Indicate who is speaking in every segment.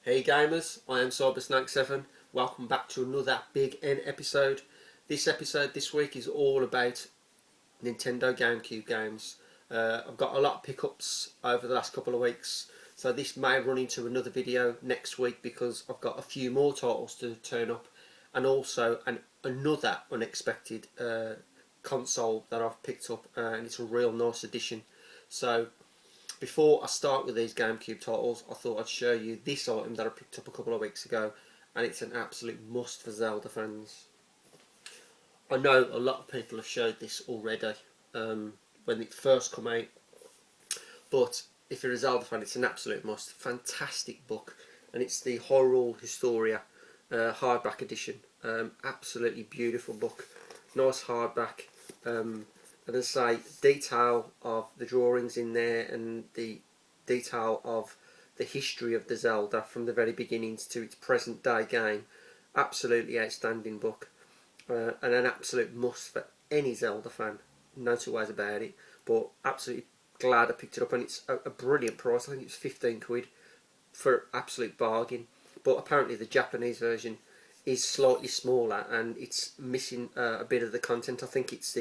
Speaker 1: Hey gamers, I am Sybersnake7. Welcome back to another Big N episode. This episode this week is all about Nintendo GameCube games. I've got a lot of pickups over the last couple of weeks, so this may run into another video next week because I've got a few more titles to turn up, and also another unexpected console that I've picked up, and it's a real nice addition. So before I start with these GameCube titles, I thought I'd show you this item that I picked up a couple of weeks ago, and it's an absolute must for Zelda fans. I know a lot of people have showed this already when it first came out, but if you're a Zelda fan, it's an absolute must. Fantastic book, and it's the Hyrule Historia hardback edition. Absolutely beautiful book, nice hardback. And as I say, detail of the drawings in there and the detail of the history of the Zelda from the very beginnings to its present day game. Absolutely outstanding book, and an absolute must for any Zelda fan. No two ways about it. But absolutely glad I picked it up, and it's a brilliant price. I think it's 15 quid for absolute bargain. But apparently the Japanese version is slightly smaller and it's missing a bit of the content. I think it's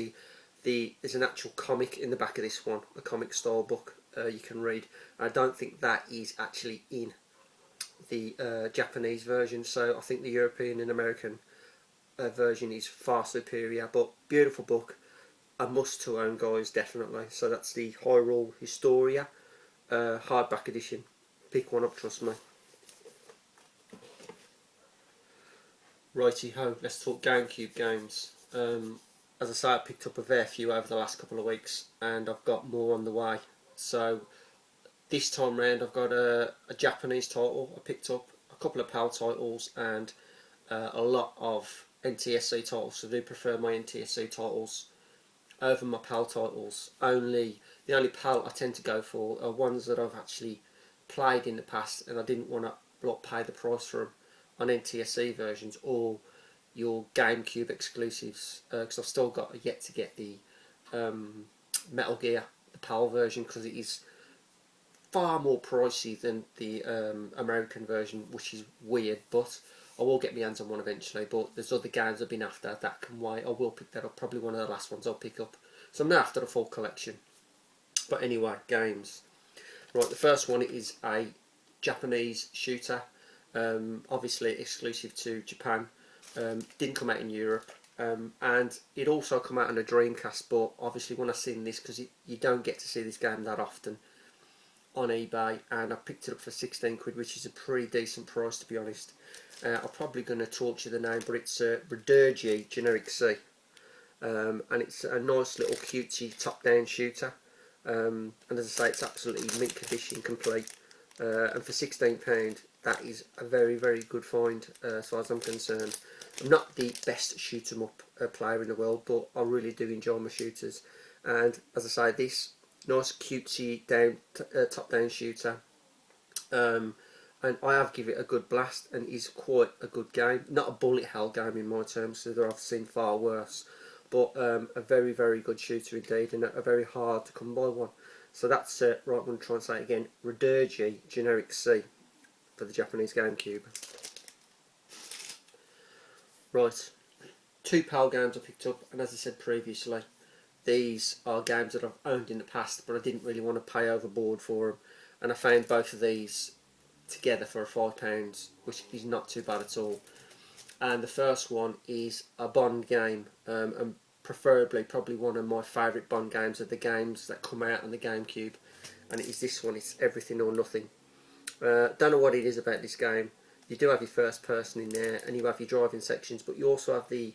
Speaker 1: there's an actual comic in the back of this one, a comic style book you can read. I don't think that is actually in the Japanese version, so I think the European and American version is far superior. But beautiful book, a must to own, guys, definitely. So that's the Hyrule Historia hardback edition. Pick one up, trust me. Righty ho, let's talk GameCube games. As I say, I picked up a fair few over the last couple of weeks, and I've got more on the way. So this time round I've got a Japanese title I picked up, a couple of PAL titles, and a lot of NTSC titles. So I do prefer my NTSC titles over my PAL titles. The only PAL I tend to go for are ones that I've actually played in the past, and I didn't want to pay the price for them on NTSC versions, or your GameCube exclusives, because I've still got yet to get the Metal Gear, the PAL version, because it is far more pricey than the American version, which is weird, but I will get my hands on one eventually. But there's other games I've been after that can wait. I will pick that up, probably one of the last ones I'll pick up. So I'm not after the full collection. But anyway, games. Right, the first one is a Japanese shooter, obviously exclusive to Japan. Didn't come out in Europe, and it also come out on a Dreamcast, but obviously when I seen this, because you don't get to see this game that often on eBay, and I picked it up for 16 quid, which is a pretty decent price, to be honest. I'm probably going to torture the name, but it's Returgi Generic C, and it's a nice little cutesy top-down shooter, and as I say, it's absolutely mint condition, complete, and for £16 that is a very, very good find as far as I'm concerned. I'm not the best shoot 'em up player in the world, but I really do enjoy my shooters. And as I say, this nice cutesy top down shooter, and I have give it a good blast, and it is quite a good game. Not a bullet hell game in my terms, so I've seen far worse, but a very, very good shooter indeed, and a very hard to come by one. So that's right, I'm going to try and say it again, Returgi Generic C for the Japanese GameCube. Right, two PAL games I picked up, and as I said previously, these are games that I've owned in the past, but I didn't really want to pay overboard for them, and I found both of these together for £5, which is not too bad at all. And the first one is a Bond game, and preferably probably one of my favourite Bond games are the games that come out on the GameCube, and it is this one. It's Everything or Nothing. Don't know what it is about this game. You do have your first person in there, and you have your driving sections, but you also have the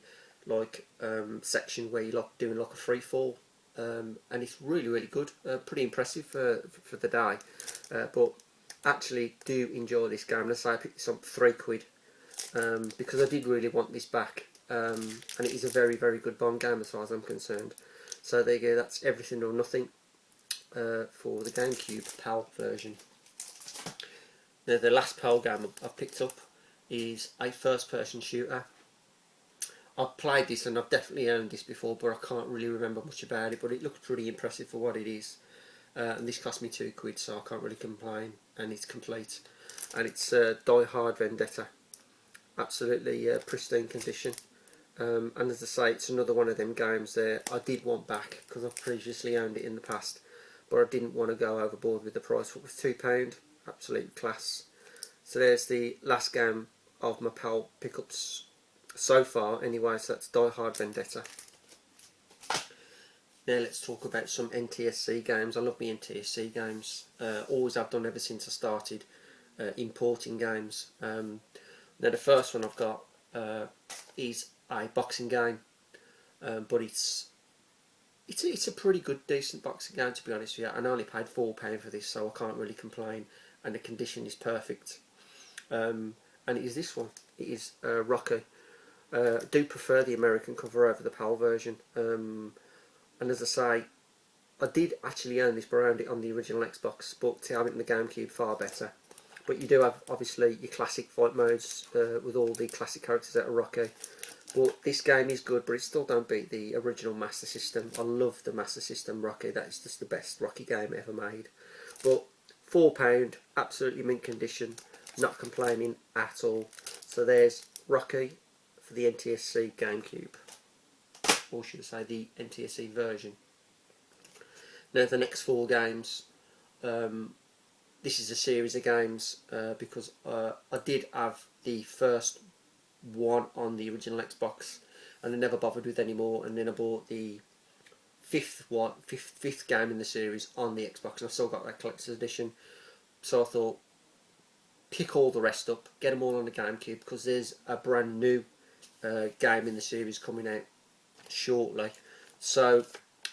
Speaker 1: section where you're doing like a free fall, and it's really, really good. Pretty impressive for the day, but actually do enjoy this game. Let's say I picked this up for £3 because I did really want this back, and it is a very, very good Bond game as far as I'm concerned. So there you go. That's Everything or Nothing for the GameCube PAL version. Now the last PAL game I've picked up is a first-person shooter. I've played this and I've definitely owned this before, but I can't really remember much about it, but it looks pretty impressive for what it is. And this cost me £2, so I can't really complain. and it's complete. And it's Hard Vendetta, absolutely pristine condition. And as I say, it's another one of them games there I did want back because I've previously owned it in the past, but I didn't want to go overboard with the price. It was £2, absolute class. So there's the last game of my PAL pickups so far anyway, so that's Hard Vendetta. Now let's talk about some NTSC games. I love my NTSC games, always have done ever since I started importing games. Now the first one I've got is a boxing game, but it's a pretty good, decent boxing game, to be honest with you. And I only paid £4 for this, so I can't really complain, and the condition is perfect. And it is this one. It is Rocky. I do prefer the American cover over the PAL version. And as I say, I did actually own this, but I owned it on the original Xbox, but to have it in the GameCube, far better. But you do have, obviously, your classic fight modes with all the classic characters out of Rocky. But this game is good, but it still don't beat the original Master System. I love the Master System Rocky. That is just the best Rocky game ever made. But £4, absolutely mint condition, not complaining at all. So there's Rocky for the NTSC GameCube, or should I say the NTSC version. Now the next 4 games, this is a series of games because I did have the first one on the original Xbox and I never bothered with any more, and then I bought the fifth game in the series on the Xbox, and I've still got that collector's edition. So I thought, pick all the rest up, get them all on the GameCube, because there's a brand new game in the series coming out shortly. So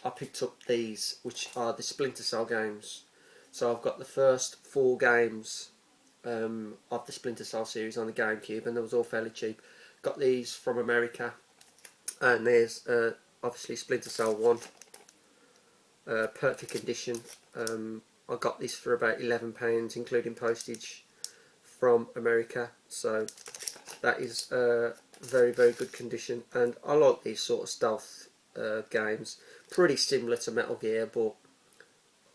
Speaker 1: I picked up these, which are the Splinter Cell games. So I've got the first 4 games of the Splinter Cell series on the GameCube, and they was all fairly cheap. Got these from America, and there's obviously Splinter Cell 1, perfect condition. I got this for about £11, including postage, from America. So that is very, very good condition, and I like these sort of stealth games. Pretty similar to Metal Gear, but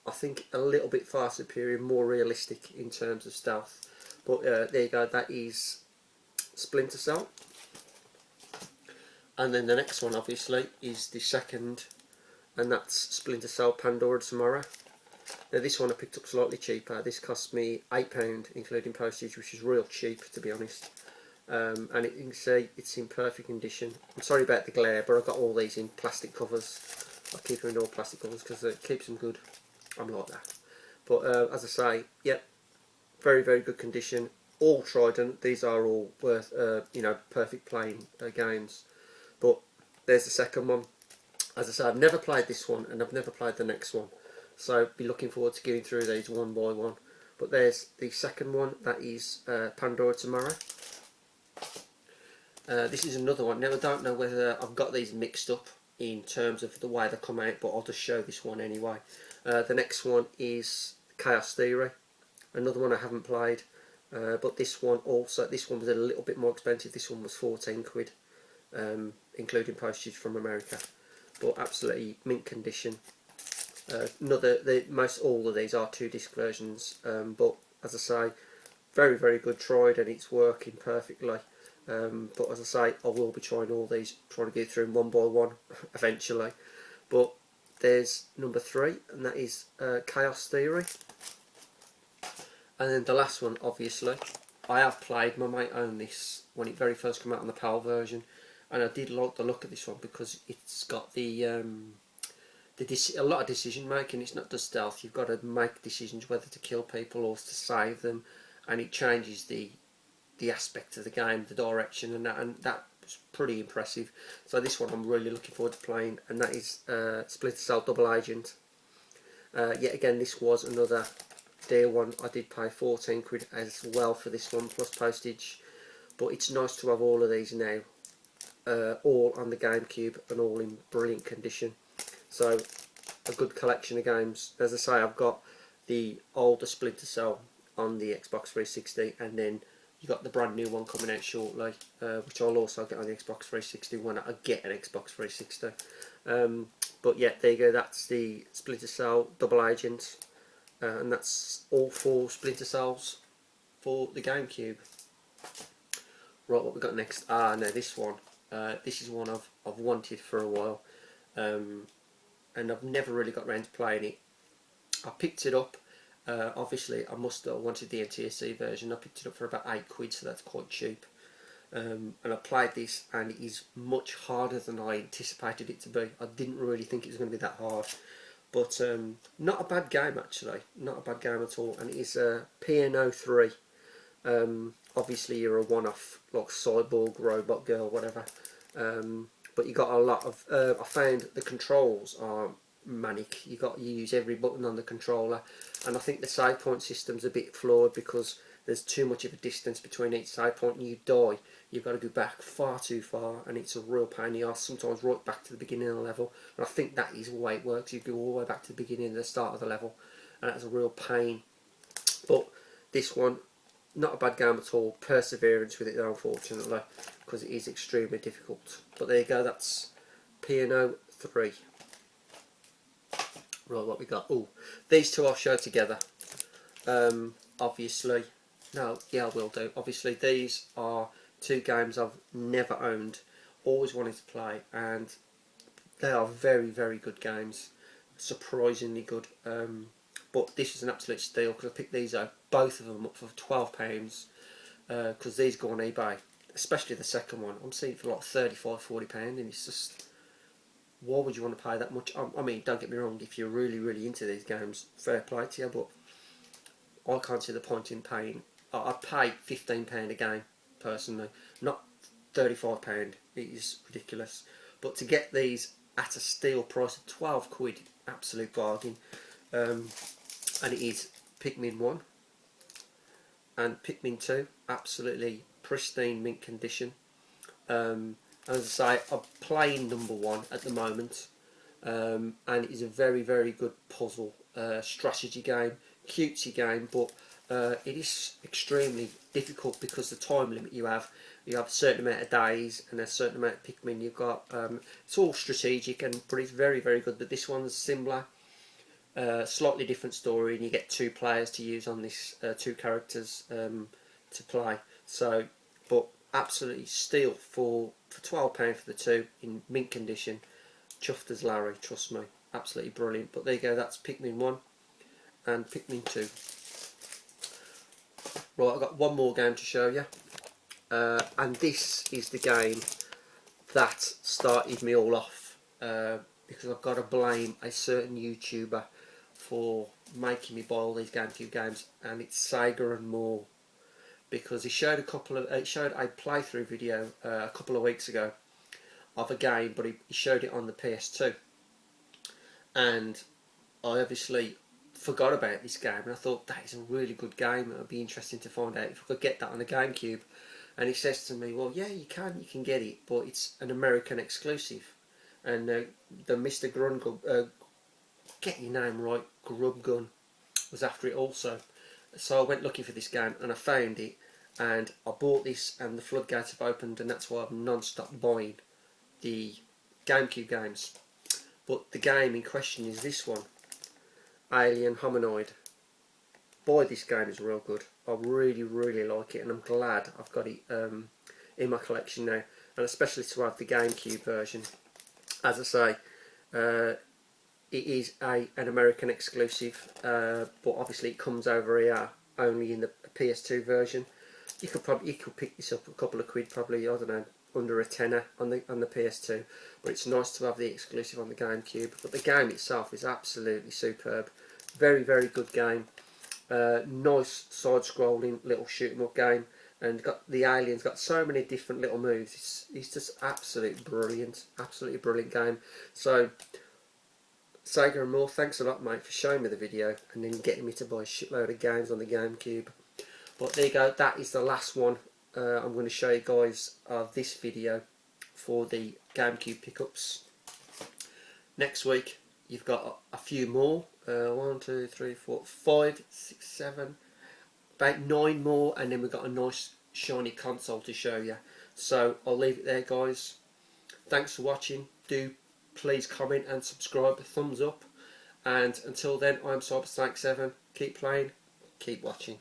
Speaker 1: I think a little bit far superior, more realistic in terms of stealth. But there you go, that is Splinter Cell. And then the next one obviously is the second, and that's Splinter Cell Pandora Tomorrow. Now this one I picked up slightly cheaper. This cost me £8 including postage, which is real cheap, to be honest. And you can see it's in perfect condition. I'm sorry about the glare, but I've got all these in plastic covers. I keep them in all plastic covers because it keeps them good. I'm like that. But as I say, yep, very, very good condition. All Trident. These are all worth, you know, perfect playing games. But there's the second one. As I say, I've never played this one, and I've never played the next one. So be looking forward to going through these one by one. But there's the second one. That is Pandora Tomorrow. This is another one. Now I don't know whether I've got these mixed up in terms of the way they come out, but I'll just show this one anyway. The next one is Chaos Theory, another one I haven't played, but this one was a little bit more expensive. This one was 14 quid, including postage from America, but absolutely mint condition. Most all of these are 2-disc versions, but as I say, very, very good. Tried, and it's working perfectly. But as I say, I will be trying all these, trying to go through them one by one eventually. But there's number 3, and that is Chaos Theory. And then the last one, obviously, I have played. My mate owned this when it very first came out on the PAL version, and I did like the look of this one because it's got a lot of decision making. It's not just stealth. You've got to make decisions whether to kill people or to save them, and it changes the aspect of the game, the direction, and that was pretty impressive. So this one I'm really looking forward to playing, and that is Splinter Cell Double Agent. Yet again, this was another dear one. I did pay 14 quid as well for this one, plus postage. But it's nice to have all of these now, all on the GameCube and all in brilliant condition. So a good collection of games. As I say, I've got the older Splinter Cell on the Xbox 360, and then you got the brand new one coming out shortly, which I'll also get on the Xbox 360 when I get an Xbox 360. But yeah, there you go, that's the Splinter Cell Double Agent. and that's all 4 Splinter Cells for the GameCube. Right, what we got next? Ah, no, this one. This is one I've wanted for a while, and I've never really got around to playing it. I picked it up. Obviously, I wanted the NTSC version. I picked it up for about £8, so that's quite cheap. And I played this, and it is much harder than I anticipated it to be. I didn't really think it was going to be that hard, but not a bad game actually. Not a bad game at all. And it is PNO 3. Obviously, you're a one-off, like cyborg, robot girl, whatever. But you got a lot of. I found the controls are manic. You use every button on the controller, and I think the save point system's a bit flawed because there's too much of a distance between each save point, and you die. You've got to go back far too far, and it's a real pain in the arse. Sometimes right back to the beginning of the level, and I think that is the way it works. You go all the way back to the beginning, the start of the level, and that's a real pain. But this one, not a bad game at all. Perseverance with it though, unfortunately, because it is extremely difficult. But there you go, that's PNO 3. Right, what we got? Oh, these two I'll show together. Obviously, no, yeah, I will do. Obviously, these are 2 games I've never owned, always wanted to play, and they are very, very good games. Surprisingly good. But this is an absolute steal because I picked these up, both of them up for £12, because these go on eBay, especially the second one. I'm seeing it for like £35–40, and it's just, why would you want to pay that much? I mean, don't get me wrong, if you're really, really into these games, fair play to you, but I can't see the point in paying. I'd pay £15 a game, personally, not £35. It is ridiculous. But to get these at a steal price of £12, absolute bargain. And it is Pikmin 1 and Pikmin 2, absolutely pristine mint condition. As I say, I'm playing number 1 at the moment, and it is a very, very good puzzle strategy game, cutesy game, but it is extremely difficult because the time limit you have a certain amount of days and a certain amount of Pikmin you've got. It's all strategic, but it's very, very good. But this one's similar. Slightly different story, and you get 2 players to use on this, 2 characters to play. So, but absolutely steal for £12 for the 2 in mint condition. Chuffed as Larry, trust me, absolutely brilliant. But there you go, that's Pikmin 1 and Pikmin 2. Right, I've got one more game to show you, and this is the game that started me all off, because I've got to blame a certain YouTuber for making me buy all these GameCube games, and it's Sega and More, because he showed a playthrough video a couple of weeks ago of a game, but he showed it on the PS2, and I obviously forgot about this game, and I thought that is a really good game. It would be interesting to find out if I could get that on the GameCube. And he says to me, well, yeah, you can get it, but it's an American exclusive. And the Mr. Grungun, get your name right, Grubgun, was after it also. So I went looking for this game, and I found it, and I bought this, and the floodgates have opened, and that's why I'm non-stop buying the GameCube games. But the game in question is this one, Alien Hominoid. Boy, this game is real good. I really, really like it, and I'm glad I've got it in my collection now, and especially to have the GameCube version. As I say, it is an American exclusive, but obviously it comes over here only in the PS2 version. You could pick this up a couple of quid, probably, I don't know, under a tenner on the PS2. But it's nice to have the exclusive on the GameCube. But the game itself is absolutely superb. Very, very good game. Nice side-scrolling little shoot-'em-up game, and the aliens got so many different little moves. It's just absolutely brilliant game. So Sega and More, thanks a lot, mate, for showing me the video and then getting me to buy a shitload of games on the GameCube. But there you go, that is the last one I'm going to show you guys of this video for the GameCube pickups. Next week you've got a few more. 1, 2, 3, 4, 5, 6, 7, about 9 more, and then we've got a nice shiny console to show you. So I'll leave it there, guys. Thanks for watching. Do please comment and subscribe, thumbs up, and until then, I'm Sybersnake 7. keep playing, keep watching.